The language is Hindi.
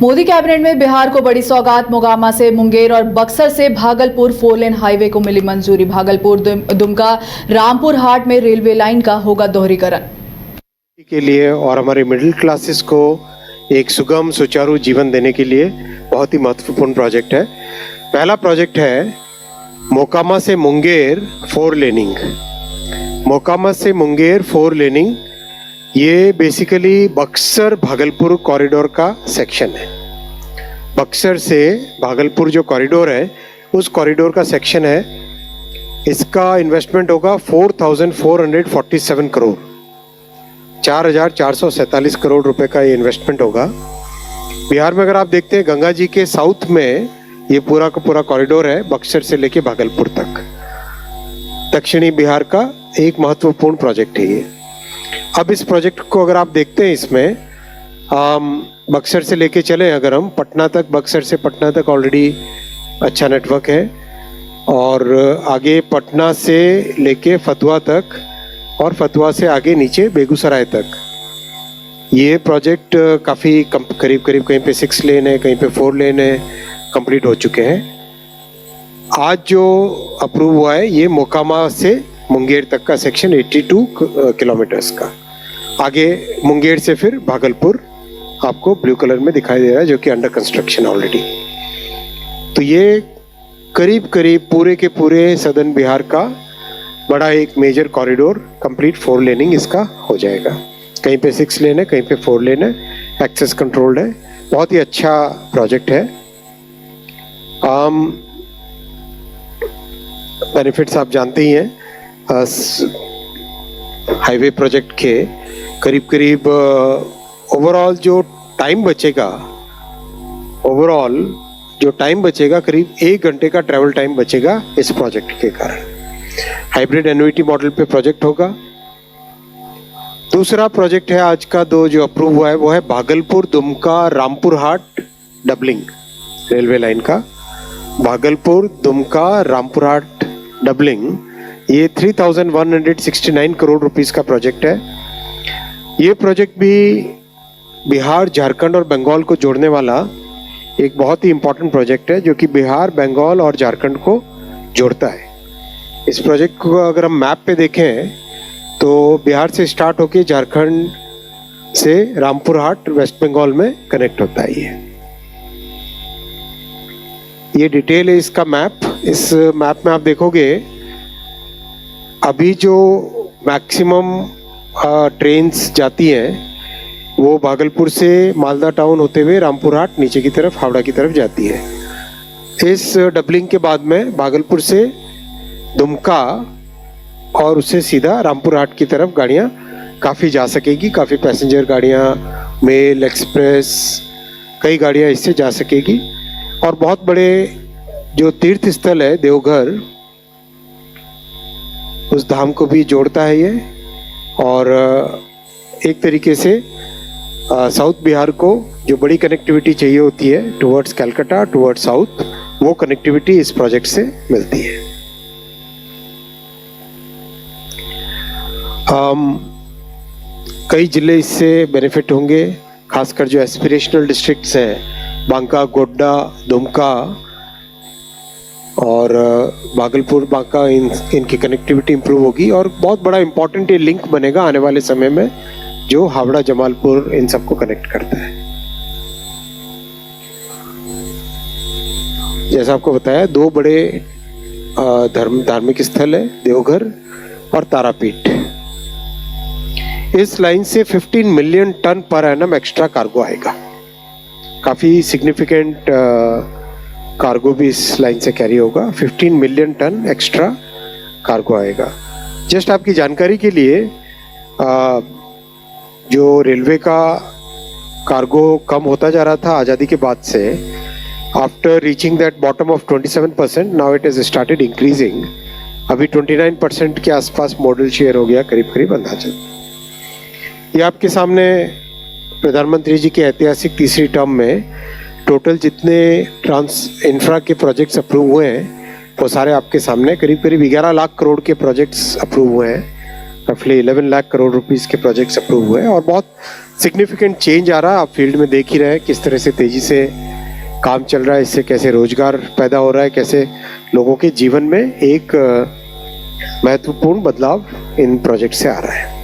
मोदी कैबिनेट में बिहार को बड़ी सौगात। मोकामा से मुंगेर और बक्सर से भागलपुर 4 लेन हाईवे को मिली मंजूरी। भागलपुर दुमका रामपुर हाट में रेलवे लाइन का होगा दोहरीकरण के लिए और हमारे मिडिल क्लासेस को एक सुगम सुचारू जीवन देने के लिए बहुत ही महत्वपूर्ण प्रोजेक्ट है। पहला प्रोजेक्ट है मोकामा से मुंगेर 4 लेनिंग। मोकामा से मुंगेर 4 लेनिंग ये बेसिकली बक्सर भागलपुर कॉरिडोर का सेक्शन है। बक्सर से भागलपुर जो कॉरिडोर है उस कॉरिडोर का सेक्शन है। इसका इन्वेस्टमेंट होगा 4,447 करोड़, 4,447 करोड़ रुपए का ये इन्वेस्टमेंट होगा। बिहार में अगर आप देखते हैं गंगा जी के साउथ में ये पूरा का पूरा कॉरिडोर है, बक्सर से लेके भागलपुर तक। दक्षिणी बिहार का एक महत्वपूर्ण प्रोजेक्ट है ये। अब इस प्रोजेक्ट को अगर आप देखते हैं, इसमें बक्सर से लेके चले अगर हम पटना तक, बक्सर से पटना तक ऑलरेडी अच्छा नेटवर्क है, और आगे पटना से लेके फतुहा तक, और फतुहा से आगे नीचे बेगूसराय तक ये प्रोजेक्ट काफ़ी करीब करीब कहीं पे 6 लेन है, कहीं पे 4 लेन है, कंप्लीट हो चुके हैं। आज जो अप्रूव हुआ है ये मोकामा से मुंगेर तक का सेक्शन 82 किलोमीटर्स का। आगे मुंगेर से फिर भागलपुर आपको ब्लू कलर में दिखाई दे रहा है, जो कि अंडर कंस्ट्रक्शन ऑलरेडी। तो ये करीब करीब पूरे के पूरे सदर्न बिहार का बड़ा एक मेजर कॉरिडोर कंप्लीट 4 लेनिंग इसका हो जाएगा। कहीं पे 6 लेन है, कहीं पे 4 लेन है, एक्सेस कंट्रोल्ड है। बहुत ही अच्छा प्रोजेक्ट है। बेनिफिट्स आप जानते ही हैं। हाईवे प्रोजेक्ट के करीब करीब ओवरऑल जो टाइम बचेगा करीब 1 घंटे का ट्रैवल टाइम बचेगा इस प्रोजेक्ट के कारण। हाइब्रिड एन्युइटी मॉडल पे प्रोजेक्ट होगा। दूसरा प्रोजेक्ट है आज का जो अप्रूव हुआ है वो है भागलपुर दुमका रामपुर हाट डबलिंग रेलवे लाइन का। भागलपुर दुमका रामपुर हाट डबलिंग ये 3,169 करोड़ रुपीस का प्रोजेक्ट है। ये प्रोजेक्ट भी बिहार, झारखंड और बंगाल को जोड़ने वाला एक बहुत ही इम्पोर्टेंट प्रोजेक्ट है, जो कि बिहार, बंगाल और झारखंड को जोड़ता है। इस प्रोजेक्ट को अगर हम मैप पे देखें तो बिहार से स्टार्ट होके झारखंड से रामपुर हाट वेस्ट बंगाल में कनेक्ट होता है। ये डिटेल है इसका मैप। इस मैप में आप देखोगे अभी जो मैक्सिमम ट्रेन्स जाती हैं वो भागलपुर से मालदा टाउन होते हुए रामपुर हाट नीचे की तरफ हावड़ा की तरफ जाती है। इस डबलिंग के बाद में भागलपुर से दुमका और उससे सीधा रामपुर हाट की तरफ गाड़ियाँ काफ़ी जा सकेगी। काफ़ी पैसेंजर गाड़ियाँ, मेल, एक्सप्रेस, कई गाड़ियाँ इससे जा सकेगी। और बहुत बड़े जो तीर्थ स्थल है देवघर, उस धाम को भी जोड़ता है ये। और एक तरीके से साउथ बिहार को जो बड़ी कनेक्टिविटी चाहिए होती है टुवर्ड्स कलकत्ता, टुवर्ड्स साउथ, वो कनेक्टिविटी इस प्रोजेक्ट से मिलती है। कई जिले इससे बेनिफिट होंगे, खासकर जो एस्पिरेशनल डिस्ट्रिक्ट्स हैं, बांका, गोड्डा, दुमका और भागलपुर, बांका, इनकी कनेक्टिविटी इंप्रूव होगी। और बहुत बड़ा इंपॉर्टेंट ये लिंक बनेगा आने वाले समय में, जो हावड़ा, जमालपुर, इन सबको कनेक्ट करता है। जैसा आपको बताया, 2 बड़े धार्मिक स्थल है, देवघर और तारापीठ। इस लाइन से 15 million ton per annum extra cargo आएगा। काफ़ी सिग्निफिकेंट कार्गो भी इस लाइन से कैरी होगा। 15 मिलियन टन एक्स्ट्रा कार्गो आएगा। जस्ट आपकी जानकारी के लिए, जो रेलवे का कार्गो कम होता जा रहा था आज़ादी के बाद से, after reaching that bottom of 27%, now it is started increasing. अभी 29% के आसपास मॉडल शेयर हो गया करीब करीब अंदाजा। ये आपके सामने प्रधानमंत्री जी के ऐतिहासिक तीसरी टर्म में टोटल जितने इंफ्रा के प्रोजेक्ट्स अप्रूव हुए हैं वो सारे आपके सामने करीब करीब 11 लाख करोड़ के प्रोजेक्ट्स अप्रूव हुए हैं। रफली 11 लाख करोड़ रुपीस के प्रोजेक्ट्स अप्रूव हुए और बहुत सिग्निफिकेंट चेंज आ रहा है। आप फील्ड में देख ही रहे हैं किस तरह से तेजी से काम चल रहा है, इससे कैसे रोजगार पैदा हो रहा है, कैसे लोगों के जीवन में एक महत्वपूर्ण बदलाव इन प्रोजेक्ट से आ रहा है।